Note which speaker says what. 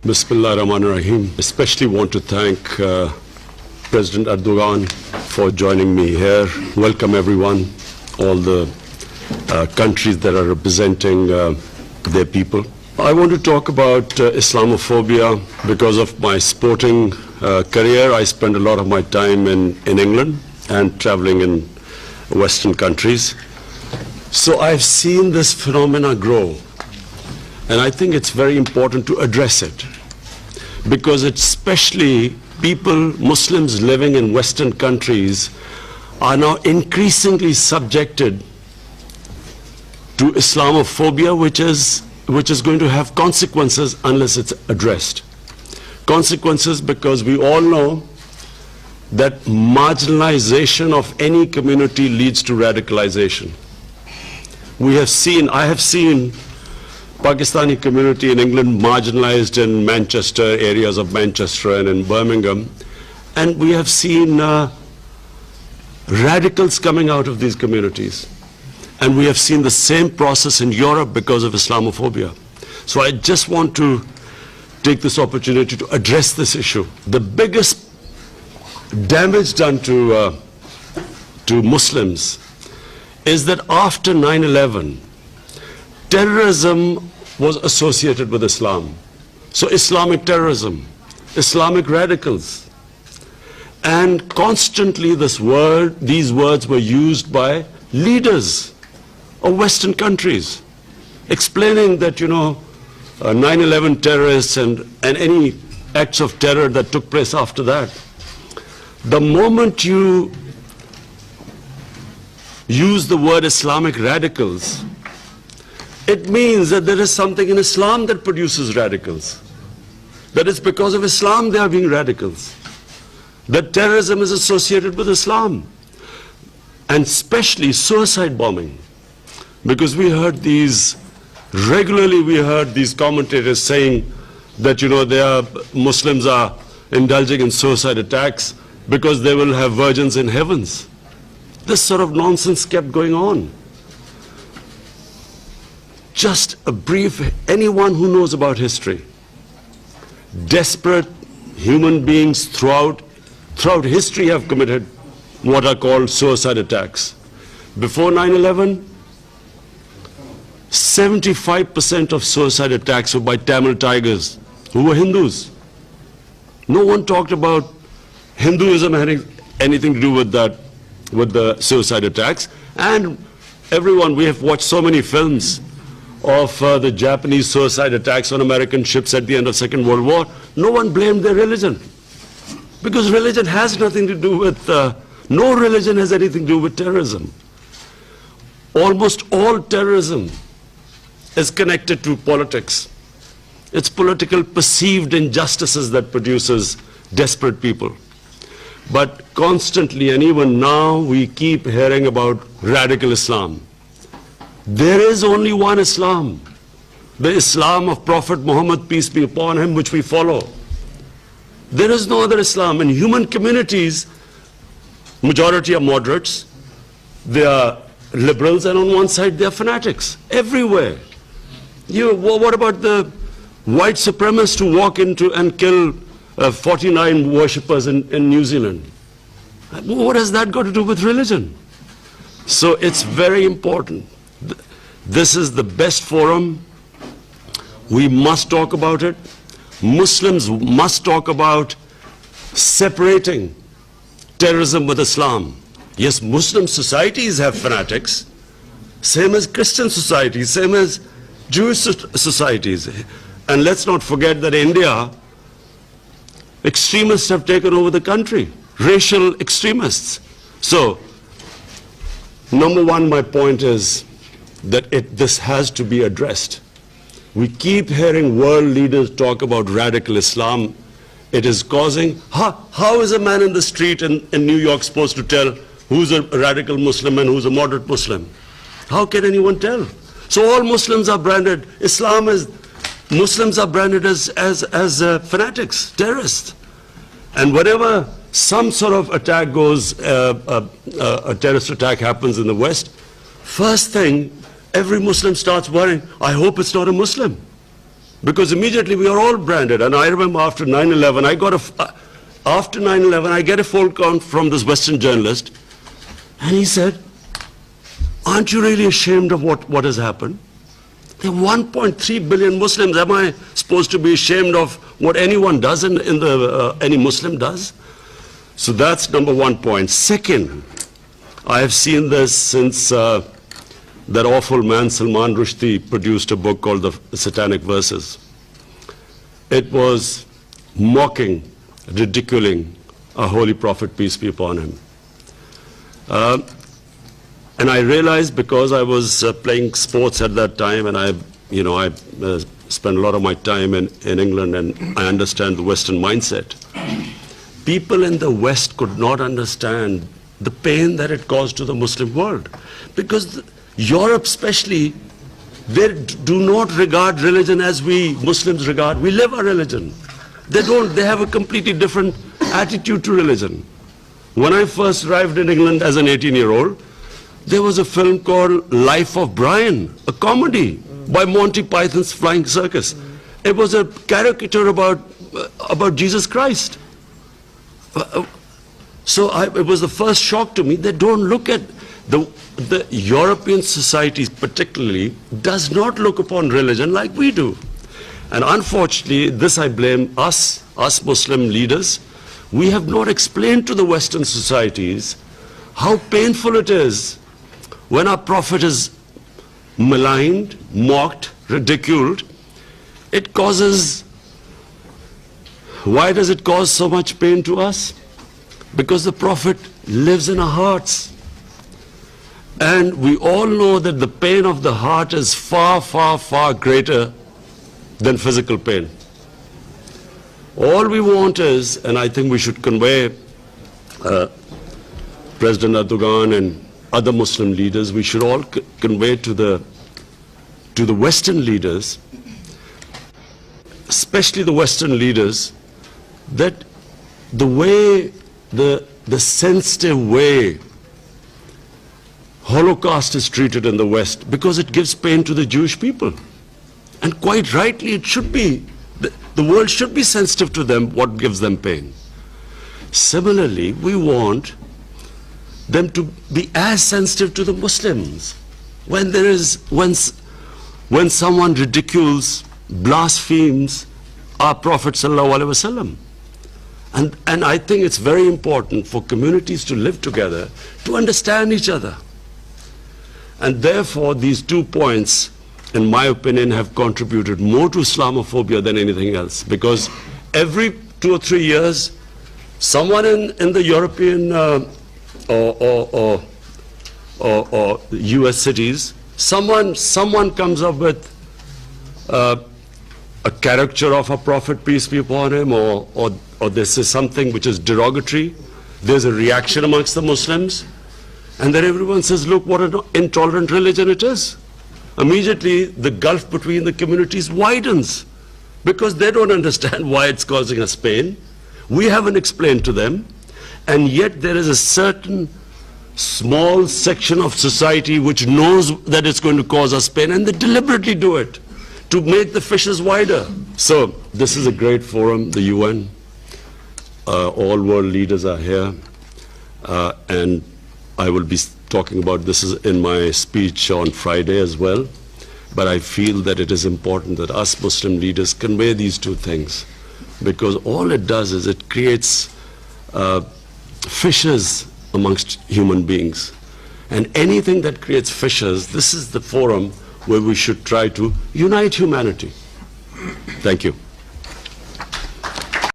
Speaker 1: Bismillah ar-Rahman ar-Rahim. Especially want to thank President Erdogan for joining me here. Welcome everyone, all the countries that are representing their people. I want to talk about Islamophobia because of my sporting career. I spend a lot of my time in England and traveling in Western countries. So I've seen this phenomena grow. And I think it's very important to address it because it's especially people, Muslims living in Western countries are now increasingly subjected to Islamophobia, which is going to have consequences unless it's addressed. Consequences because we all know that marginalization of any community leads to radicalization. I have seen Pakistani community in England marginalized in Manchester, areas of Manchester and in Birmingham. And we have seen radicals coming out of these communities. And we have seen the same process in Europe because of Islamophobia. So I just want to take this opportunity to address this issue. The biggest damage done to Muslims is that after 9/11, terrorism was associated with Islam. So Islamic terrorism, Islamic radicals. And constantly these words were used by leaders of Western countries, explaining that, 9/11 terrorists and any acts of terror that took place after that. The moment you use the word Islamic radicals, it means that there is something in Islam that produces radicals. That it's because of Islam they are being radicals. That terrorism is associated with Islam. And especially suicide bombing. Because regularly we heard these commentators saying that, Muslims are indulging in suicide attacks because they will have virgins in heavens. This sort of nonsense kept going on. Just a brief, anyone who knows about history, desperate human beings throughout history have committed what are called suicide attacks. Before 9/11, 75% of suicide attacks were by Tamil tigers who were Hindus. No one talked about Hinduism having anything to do with that, with the suicide attacks. And we have watched so many films of the Japanese suicide attacks on American ships at the end of Second World War. No one blamed their religion. Because religion has nothing to do with, no religion has anything to do with terrorism. Almost all terrorism is connected to politics. It's political perceived injustices that produces desperate people. But constantly, and even now, we keep hearing about radical Islam. There is only one Islam, the Islam of Prophet Muhammad, peace be upon him, which we follow. There is no other Islam. In human communities, majority are moderates, they are liberals, and on one side they are fanatics, everywhere. What about the white supremacists who walk into and kill 49 worshippers in New Zealand? What has that got to do with religion? So it's very important. This is the best forum. We must talk about it. Muslims must talk about separating terrorism with Islam. Yes, Muslim societies have fanatics, same as Christian societies, same as Jewish societies. And let's not forget that in India, extremists have taken over the country, racial extremists. So, number one, my point is that this has to be addressed. We keep hearing world leaders talk about radical Islam. It is causing, how is a man in the street in New York supposed to tell who's a radical Muslim and who's a moderate Muslim? How can anyone tell? So all Muslims are branded, Muslims are branded as fanatics, terrorists. And whenever some sort of attack goes, a terrorist attack happens in the West, first thing, every Muslim starts worrying, I hope it's not a Muslim. Because immediately we are all branded. And I remember after 9/11, after 9/11, I get a phone call from this Western journalist, and he said, aren't you really ashamed of what has happened? There are 1.3 billion Muslims. Am I supposed to be ashamed of what anyone does any Muslim does? So that's number one point. Second, I have seen this since that awful man Salman Rushdie produced a book called The Satanic Verses. It was mocking, ridiculing our Holy Prophet, peace be upon him. And I realized, because I was playing sports at that time, and I spent a lot of my time in England, and I understand the Western mindset. People in the West could not understand the pain that it caused to the Muslim world. Because Europe especially, they do not regard religion as we Muslims regard. We live our religion. They have a completely different attitude to religion. When I first arrived in England as an 18-year-old, there was a film called Life of Brian, a comedy by Monty Python's Flying Circus. It was a caricature about Jesus Christ. So it was the first shock to me. They don't look at the European societies particularly does not look upon religion like we do. And unfortunately, this I blame us Muslim leaders. We have not explained to the Western societies how painful it is when our Prophet is maligned, mocked, ridiculed. It causes, why does it cause so much pain to us? Because the Prophet lives in our hearts. And we all know that the pain of the heart is far, far, far greater than physical pain. All we want is, and I think we should convey President Erdogan and other Muslim leaders, we should all convey to the Western leaders, especially the Western leaders, that the way, the sensitive way Holocaust is treated in the West, because it gives pain to the Jewish people. And quite rightly it should be. The world should be sensitive to them, what gives them pain. Similarly, we want them to be as sensitive to the Muslims. When someone ridicules, blasphemes our Prophet sallallahu alaihi wasallam. And I think it's very important for communities to live together, to understand each other. And therefore, these 2 points, in my opinion, have contributed more to Islamophobia than anything else. Because every 2 or 3 years, someone in the European or US cities, someone comes up with a caricature of a Prophet, peace be upon him, or this is something which is derogatory. There's a reaction amongst the Muslims. And then everyone says, look what an intolerant religion it is. Immediately, the gulf between the communities widens, because they don't understand why it's causing us pain. We haven't explained to them, and yet there is a certain small section of society which knows that it's going to cause us pain, and they deliberately do it to make the fissures wider. So this is a great forum, the UN. All world leaders are here, and I will be talking about this in my speech on Friday as well. But I feel that it is important that us Muslim leaders convey these 2 things, because all it does is it creates fissures amongst human beings. And anything that creates fissures, this is the forum where we should try to unite humanity. Thank you.